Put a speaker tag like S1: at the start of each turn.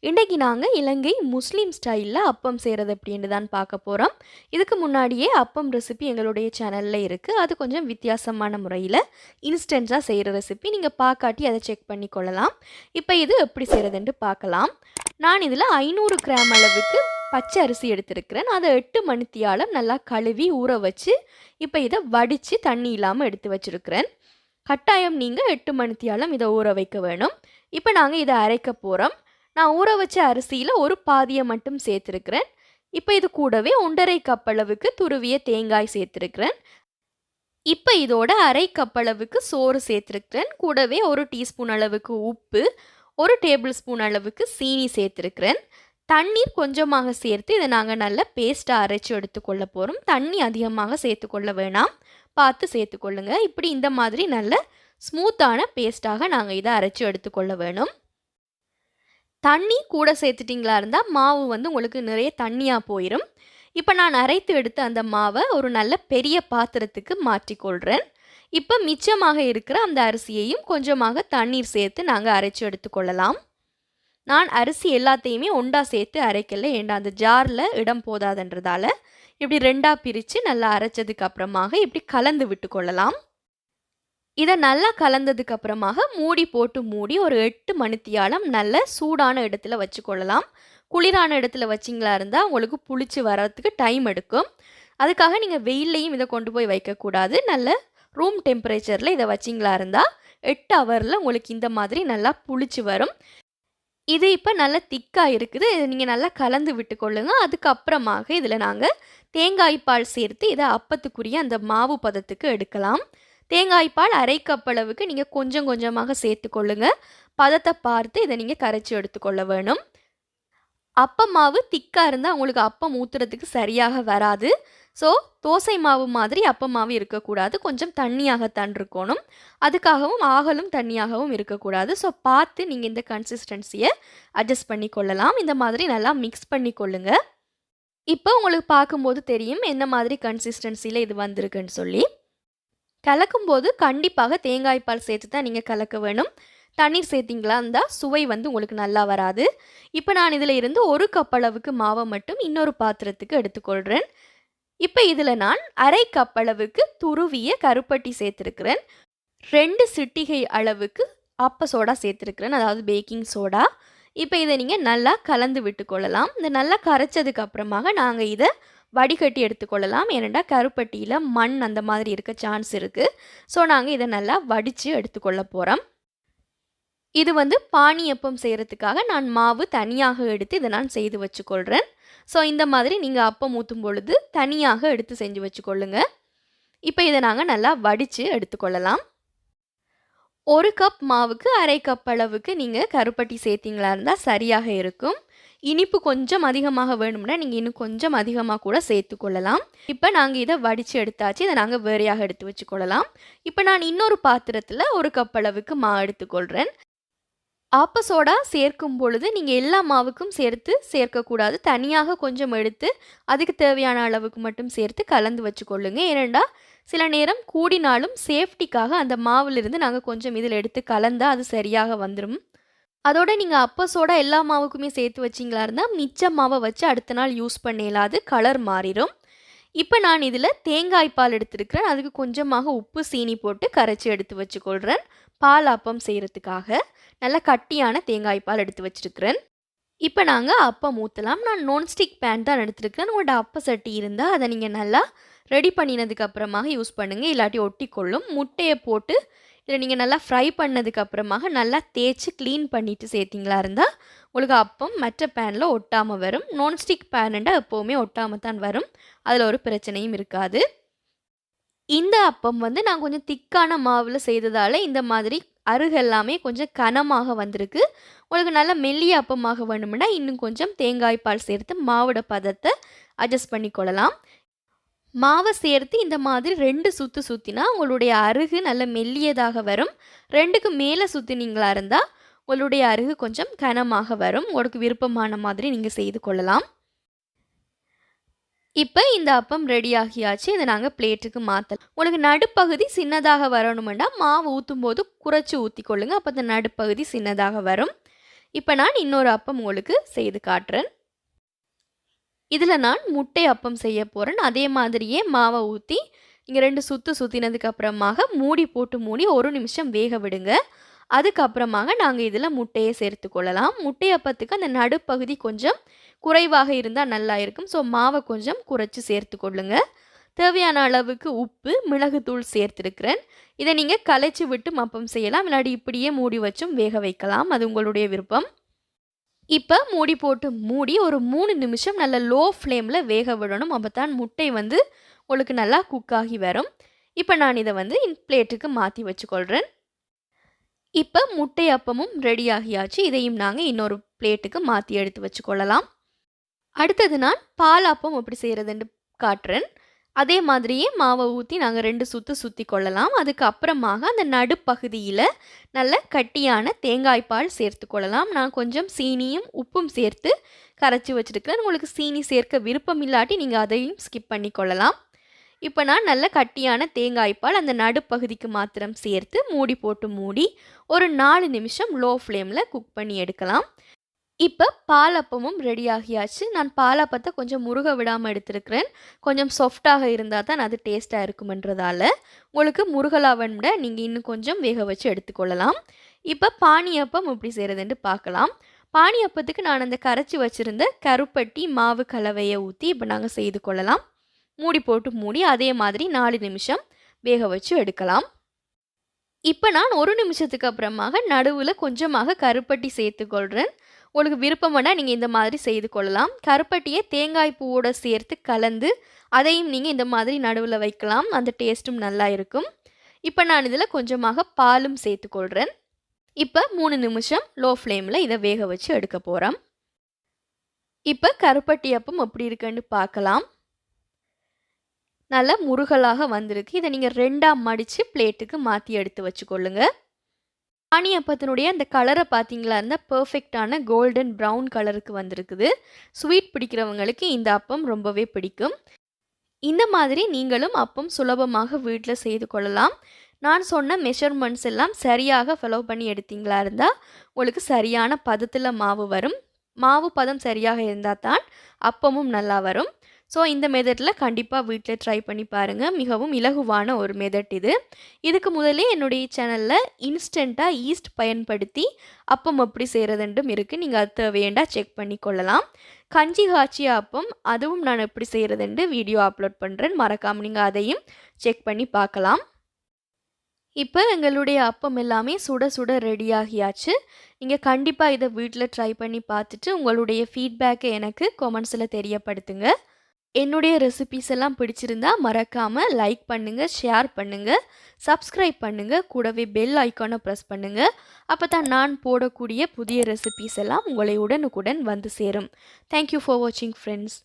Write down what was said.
S1: இன்றைக்கி நாங்கள் இலங்கை முஸ்லீம் ஸ்டைலில் அப்பம் செய்கிறது எப்படின்னு தான் பார்க்க போகிறோம். இதுக்கு முன்னாடியே அப்பம் ரெசிபி எங்களுடைய சேனலில் இருக்குது. அது கொஞ்சம் வித்தியாசமான முறையில் இன்ஸ்டன்ஸாக செய்கிற ரெசிபி. நீங்கள் பார்க்காட்டி அதை செக் பண்ணி கொள்ளலாம். இப்போ இது எப்படி செய்கிறதுன்ட்டு பார்க்கலாம். நான் இதில் 500 கிராம் அளவுக்கு பச்சை அரிசி எடுத்திருக்கிறேன். அதை 8 மணித்தியாலம் நல்லா கழுவி ஊற வச்சு இப்போ இதை வடித்து தண்ணி இல்லாமல் எடுத்து வச்சுருக்கிறேன். கட்டாயம் நீங்கள் 8 மணித்தியாலம் இதை ஊற வைக்க வேணும். இப்போ நாங்கள் இதை அரைக்க போகிறோம். நான் ஊற வச்ச அரிசியில் ஒரு பாதியை மட்டும் சேர்த்துருக்கிறேன். இப்போ இது கூடவே 1.5 கப் அளவுக்கு துருவிய தேங்காய் சேர்த்துருக்கிறேன். இப்போ இதோட 1/2 கப் அளவுக்கு சோறு சேர்த்துருக்கிறேன். கூடவே 1 டீஸ்பூன் அளவுக்கு உப்பு, 1 டேபிள் ஸ்பூன் அளவுக்கு சீனி சேர்த்துருக்கிறேன். தண்ணீர் கொஞ்சமாக சேர்த்து இதை நாங்கள் நல்ல பேஸ்ட்டாக அரைச்சி எடுத்துக்கொள்ள போகிறோம். தண்ணி அதிகமாக சேர்த்துக்கொள்ள வேணாம், பார்த்து சேர்த்துக்கொள்ளுங்க. இப்படி இந்த மாதிரி நல்ல ஸ்மூத்தான பேஸ்ட்டாக நாங்கள் இதை அரைச்சி எடுத்துக்கொள்ள வேணும். தண்ணி கூட சேர்த்துட்டிங்களா இருந்தால் மாவு உங்களுக்கு நிறைய தண்ணியாக போயிடும். இப்போ நான் அரைத்து எடுத்து அந்த மாவை ஒரு நல்ல பெரிய பாத்திரத்துக்கு மாற்றிக்கொள்கிறேன். இப்போ மிச்சமாக இருக்கிற அந்த அரிசியையும் கொஞ்சமாக தண்ணீர் சேர்த்து நாங்கள் அரைச்சி எடுத்துக்கொள்ளலாம். நான் அரிசி எல்லாத்தையுமே ஒன்றா சேர்த்து அரைக்கல, ஏண்டா அந்த ஜாரில் இடம் போதாதுன்றதால இப்படி 2ஆக பிரித்து நல்லா அரைச்சதுக்கு அப்புறமாக இப்படி கலந்து விட்டு கொள்ளலாம். இதை நல்லா கலந்ததுக்கு அப்புறமாக மூடி போட்டு மூடி ஒரு 8 மணித்தியாலம் நல்ல சூடான இடத்துல வச்சுக்கொள்ளலாம். குளிரான இடத்துல வச்சிங்களா இருந்தால் உங்களுக்கு புளிச்சு வரத்துக்கு டைம் எடுக்கும். அதுக்காக நீங்கள் வெயில்லையும் இதை கொண்டு போய் வைக்கக்கூடாது. நல்ல ரூம் டெம்பரேச்சரில் இதை வச்சிங்களா இருந்தால் 8 ஹவரில் உங்களுக்கு இந்த மாதிரி நல்லா புளிச்சு வரும். இது இப்போ நல்லா திக்காக இருக்குது. நீங்கள் நல்லா கலந்து விட்டு கொள்ளுங்க. அதுக்கப்புறமாக இதில் நாங்கள் தேங்காய் பால் சேர்த்து இதை அப்பத்துக்குரிய அந்த மாவு பதத்துக்கு எடுக்கலாம். தேங்காய் பால் 1/2 கப் அளவுக்கு நீங்கள் கொஞ்சம் கொஞ்சமாக சேர்த்துக்கொள்ளுங்க. பதத்தை பார்த்து இதை நீங்கள் கரைச்சி எடுத்துக்கொள்ள வேணும். அப்பம் மாவு திக்காக இருந்தால் உங்களுக்கு அப்பம் ஊற்றுறதுக்கு சரியாக வராது. ஸோ தோசை மாவு மாதிரி அப்பம் மாவு இருக்கக்கூடாது, கொஞ்சம் தண்ணியாகத்தான் இருக்கணும். அதுக்காகவும் ஆகலும் தண்ணியாகவும் இருக்கக்கூடாது. ஸோ பார்த்து நீங்கள் இந்த கன்சிஸ்டன்சியை அட்ஜஸ்ட் பண்ணி கொள்ளலாம். இந்த மாதிரி நல்லா மிக்ஸ் பண்ணி கொள்ளுங்க. இப்போ உங்களுக்கு பார்க்கும்போது தெரியும் என்ன மாதிரி கன்சிஸ்டன்சியில் இது வந்திருக்குன்னு சொல்லி. கலக்கும்போது கண்டிப்பாக தேங்காய் பால் சேர்த்து தான் நீங்கள் கலக்க வேணும். தண்ணீர் சேர்த்திங்களா இருந்தால் சுவை உங்களுக்கு நல்லா வராது. இப்போ நான் இதில் இருந்து 1 கப் அளவுக்கு மாவை மட்டும் இன்னொரு பாத்திரத்துக்கு எடுத்துக்கொள்கிறேன். இப்போ இதில் நான் 1/2 கப் அளவுக்கு துருவிய கருப்பட்டி சேர்த்துருக்கிறேன். 2 சிட்டிகை அளவுக்கு ஆப்ப சோடா சேர்த்துருக்கிறேன், அதாவது பேக்கிங் சோடா. இப்போ இதை நீங்கள் நல்லா கலந்து விட்டு கொள்ளலாம். இந்த நல்லா கரைச்சதுக்கு அப்புறமாக நாங்கள் இதை வடிகட்டி எடுத்துக்கொள்ளலாம். ஏனெண்டா கருப்பட்டியில் மண் அந்த மாதிரி இருக்க சான்ஸ் இருக்குது. ஸோ நாங்கள் இதை நல்லா வடித்து எடுத்துக்கொள்ள போகிறோம். இது பானி அப்பம் செய்கிறதுக்காக நான் மாவு தனியாக எடுத்து இதை நான் செய்து வச்சுக்கொள்கிறேன். ஸோ இந்த மாதிரி நீங்கள் அப்பம் ஊற்றும் பொழுது தனியாக எடுத்து செஞ்சு வச்சுக்கொள்ளுங்க. இப்போ இதை நாங்கள் நல்லா வடித்து எடுத்துக்கொள்ளலாம். 1 கப் மாவுக்கு 1/2 கப் அளவுக்கு நீங்கள் கருப்பட்டி சேர்த்திங்களா இருந்தால் சரியாக இருக்கும். இனிப்பு கொஞ்சம் அதிகமாக வேணும்னா நீங்கள் இன்னும் கொஞ்சம் அதிகமாக கூட சேர்த்துக்கொள்ளலாம். இப்போ நாங்கள் இதை வடித்து எடுத்தாச்சு. இதை நாங்கள் வேறையாக எடுத்து வச்சுக்கொள்ளலாம். இப்போ நான் இன்னொரு பாத்திரத்தில் 1 கப் அளவுக்கு மாவு எடுத்துக்கொள்கிறேன். ஆப்ப சோடா சேர்க்கும் பொழுது நீங்கள் எல்லா மாவுக்கும் சேர்க்கக்கூடாது. தனியாக கொஞ்சம் எடுத்து அதுக்கு தேவையான அளவுக்கு மட்டும் சேர்த்து கலந்து வச்சுக்கொள்ளுங்க. ஏனெண்டா சில நேரம் கூடினாலும் சேஃப்டிக்காக அந்த மாவுலிருந்து நாங்கள் கொஞ்சம் இதில் எடுத்து கலந்தால் அது சரியாக வந்துடும். அதோட நீங்கள் அப்ப சோடா எல்லா மாவுக்குமே சேர்த்து வச்சிங்களா இருந்தால் மிச்ச மாவை வச்சு அடுத்த நாள் யூஸ் பண்ணலாது, கலர் மாறிடும். இப்போ நான் இதில் தேங்காய் பால் எடுத்துருக்கிறேன். அதுக்கு கொஞ்சமாக உப்பு சீனி போட்டு கரைச்சி எடுத்து வச்சுக்கொள்கிறேன். பால் அப்பம் செய்கிறதுக்காக நல்ல கட்டியான தேங்காய் பால் எடுத்து வச்சுருக்கிறேன். இப்போ நாங்கள் அப்பம் ஊற்றலாம். நான் நான்ஸ்டிக் பேன் தான் எடுத்துருக்கிறேன். உங்களோட அப்ப சட்டி இருந்தால் அதை நீங்கள் நல்லா ரெடி பண்ணினதுக்கு அப்புறமாக யூஸ் பண்ணுங்கள், இல்லாட்டி ஒட்டி கொள்ளும். முட்டையை போட்டு இதில் நீங்கள் நல்லா ஃப்ரை பண்ணதுக்கு அப்புறமாக நல்லா தேய்ச்சி க்ளீன் பண்ணிவிட்டு சேர்த்திங்களா இருந்தால் உங்களுக்கு அப்பம் மற்ற பேனில் ஒட்டாமல் வரும். நான்ஸ்டிக் பேனுண்டா எப்போவுமே ஒட்டாமல் தான் வரும், அதில் ஒரு பிரச்சனையும் இருக்காது. இந்த அப்பம் நான் கொஞ்சம் திக்கான மாவில் செய்ததால் இந்த மாதிரி அருகு எல்லாமே கொஞ்சம் கனமாக வந்திருக்கு. உங்களுக்கு நல்லா மெல்லிய அப்பமாக வேணும்னா இன்னும் கொஞ்சம் தேங்காய் பால் சேர்த்து மாவோட பதத்தை அட்ஜஸ்ட் பண்ணிக்கொள்ளலாம். மாவை சேர்த்து இந்த மாதிரி 2 சுற்று சுற்றினா உங்களுடைய அருகு நல்ல மெல்லியதாக வரும். 2க்கு மேலே சுற்றினீங்களா இருந்தால் உங்களுடைய அருகு கொஞ்சம் கனமாக வரும். உங்களுக்கு விருப்பமான மாதிரி நீங்கள் செய்து கொள்ளலாம். இப்போ இந்த அப்பம் ரெடி ஆகியாச்சு. இதை நாங்கள் பிளேட்டுக்கு மாற்றலாம். உங்களுக்கு நடுப்பகுதி சின்னதாக வரணுமெண்டா மாவு ஊற்றும் போது குறைச்சி ஊற்றிக்கொள்ளுங்க. அப்போ இந்த நடுப்பகுதி சின்னதாக வரும். இப்போ நான் இன்னொரு அப்பம் உங்களுக்கு செய்து காட்டுறேன். இதில் நான் முட்டை அப்பம் செய்ய போகிறேன். அதே மாதிரியே மாவை ஊற்றி இங்கே 2 சுற்று சுற்றினதுக்கு அப்புறமாக மூடி போட்டு மூடி 1 நிமிஷம் வேக விடுங்க. அதுக்கப்புறமாக நாங்கள் இதில் முட்டையை சேர்த்து கொள்ளலாம். முட்டை அப்பத்துக்கு அந்த நடுப்பகுதி கொஞ்சம் குறைவாக இருந்தால் நல்லா இருக்கும். ஸோ மாவை கொஞ்சம் குறைச்சி சேர்த்து கொள்ளுங்க. தேவையான அளவுக்கு உப்பு, மிளகுத்தூள் சேர்த்துருக்கிறேன். இதை நீங்கள் கலைச்சி விட்டு அப்பம் செய்யலாம், இல்லாட்டி இப்படியே மூடி வச்சும் வேக வைக்கலாம். அது உங்களுடைய விருப்பம். இப்போ மூடி போட்டு மூடி ஒரு 3 நிமிஷம் நல்ல லோ ஃப்ளேமில் வேக விடணும். அப்போ தான் முட்டை உங்களுக்கு நல்லா குக் ஆகி வரும். இப்போ நான் இதை பிளேட்டுக்கு மாற்றி வச்சுக்கொள்கிறேன். இப்போ முட்டை அப்பமும் ரெடி ஆகியாச்சு. இதையும் நாங்கள் இன்னொரு பிளேட்டுக்கு மாற்றி எடுத்து வச்சுக்கொள்ளலாம். அடுத்தது நான் பால் அப்பம் எப்படி செய்கிறதுன்னு காட்டுறேன். அதே மாதிரியே மாவை ஊற்றி நாங்கள் 2 சுற்று சுற்றி கொள்ளலாம். அதுக்கப்புறமாக அந்த நடுப்பகுதியில் நல்ல கட்டியான தேங்காய் பால் சேர்த்து கொள்ளலாம். நான் கொஞ்சம் சீனியும் உப்பும் சேர்த்து கரைச்சி வச்சுருக்கிறேன். உங்களுக்கு சீனி சேர்க்க விருப்பம் இல்லாட்டி நீங்கள் அதையும் ஸ்கிப் பண்ணி கொள்ளலாம். இப்போ நான் நல்ல கட்டியான தேங்காய் பால் அந்த நடுப்பகுதிக்கு மாத்திரம் சேர்த்து மூடி போட்டு மூடி ஒரு 4 நிமிஷம் லோ ஃப்ளேமில் குக் பண்ணி எடுக்கலாம். இப்போ பால் அப்பமும் ரெடி ஆகியாச்சு. நான் பால் அப்பத்தை கொஞ்சம் முருக விடாமல் எடுத்துருக்கிறேன். கொஞ்சம் சாஃப்டாக இருந்தால் தான் அது டேஸ்ட்டாக இருக்குமன்றதால உங்களுக்கு முருகலாவன் விட நீங்கள் இன்னும் கொஞ்சம் வேக வச்சு எடுத்துக்கொள்ளலாம். இப்போ பானி அப்பம் எப்படி செய்கிறதுன்னு பார்க்கலாம். பானி அப்பத்துக்கு நான் அந்த கரைச்சி வச்சுருந்த கருப்பட்டி மாவு கலவையை ஊற்றி இப்போ நாங்கள் செய்து கொள்ளலாம். மூடி போட்டு மூடி அதே மாதிரி 4 நிமிஷம் வேக வச்சு எடுக்கலாம். இப்போ நான் 1 நிமிஷத்துக்கு அப்புறமாக நடுவில் கொஞ்சமாக கருப்பட்டி சேர்த்துக்கொள்கிறேன். உங்களுக்கு விருப்பம்னா நீங்கள் இந்த மாதிரி செய்து கொள்ளலாம். கருப்பட்டியை தேங்காய் பூவோட சேர்த்து கலந்து அதையும் நீங்கள் இந்த மாதிரி நடுவில் வைக்கலாம். அந்த டேஸ்ட்டும் நல்லா இருக்கும். இப்போ நான் இதில் கொஞ்சமாக பாலும் சேர்த்துக்கொள்கிறேன். இப்போ 3 நிமிஷம் லோ ஃப்ளேமில் இதை வேக வச்சு எடுக்க போகிறோம். இப்போ கருப்பட்டி அப்பம் எப்படி இருக்குன்னு பார்க்கலாம். நல்லா முருகலாக வந்திருக்கு. இதை நீங்கள் 2ஆக மடித்து பிளேட்டுக்கு மாற்றி எடுத்து வச்சுக்கொள்ளுங்க. பானி அப்பத்தினுடைய அந்த கலரை பார்த்தீங்களா இருந்தால் பர்ஃபெக்டான கோல்டன் ப்ரௌன் கலருக்கு வந்திருக்குது. ஸ்வீட் பிடிக்கிறவங்களுக்கு இந்த அப்பம் ரொம்பவே பிடிக்கும். இந்த மாதிரி நீங்களும் அப்பம் சுலபமாக வீட்டில் செய்து கொள்ளலாம். நான் சொன்ன மெஷர்மெண்ட்ஸ் எல்லாம் சரியாக ஃபாலோ பண்ணி எடுத்தீங்களா இருந்தால் உங்களுக்கு சரியான பதத்தில் மாவு வரும். மாவு பதம் சரியாக இருந்தால் தான் அப்பமும் நல்லா வரும். ஸோ இந்த மெத்தடில் கண்டிப்பாக வீட்டில் ட்ரை பண்ணி பாருங்கள். மிகவும் இலகுவான ஒரு மெத்தட் இது. இதுக்கு முதலே என்னுடைய சேனலில் இன்ஸ்டண்ட்டாக ஈஸ்ட் பயன்படுத்தி அப்பம் எப்படி செய்கிறதுன்றும் இருக்குது. நீங்கள் அது தேவையேண்டா செக் பண்ணி கொள்ளலாம். கஞ்சி காய்ச்சிய அப்பம் அதுவும் நான் எப்படி செய்கிறதுன்ட்டு வீடியோ அப்லோட் பண்ணுறேன். மறக்காமல் நீங்கள் அதையும் செக் பண்ணி பார்க்கலாம். இப்போ எங்களுடைய அப்பம் எல்லாமே சுட சுட ரெடியாகியாச்சு. நீங்கள் கண்டிப்பாக இதை வீட்டில் ட்ரை பண்ணி பார்த்துட்டு உங்களுடைய ஃபீட்பேக்கை எனக்கு கமெண்ட்ஸில் தெரியப்படுத்துங்க. என்னுடைய ரெசிபீஸ் எல்லாம் பிடிச்சிருந்தா மறக்காமல் லைக் பண்ணுங்கள், ஷேர் பண்ணுங்கள், சப்ஸ்கிரைப் பண்ணுங்கள், கூடவே பெல் ஐக்கானை ப்ரெஸ் பண்ணுங்கள். அப்போ தான் நான் போடக்கூடிய புதிய ரெசிபீஸ் எல்லாம் உங்களை உடனுக்குடன் வந்து சேரும். தேங்க்யூ ஃபார் வாட்சிங் ஃப்ரெண்ட்ஸ்.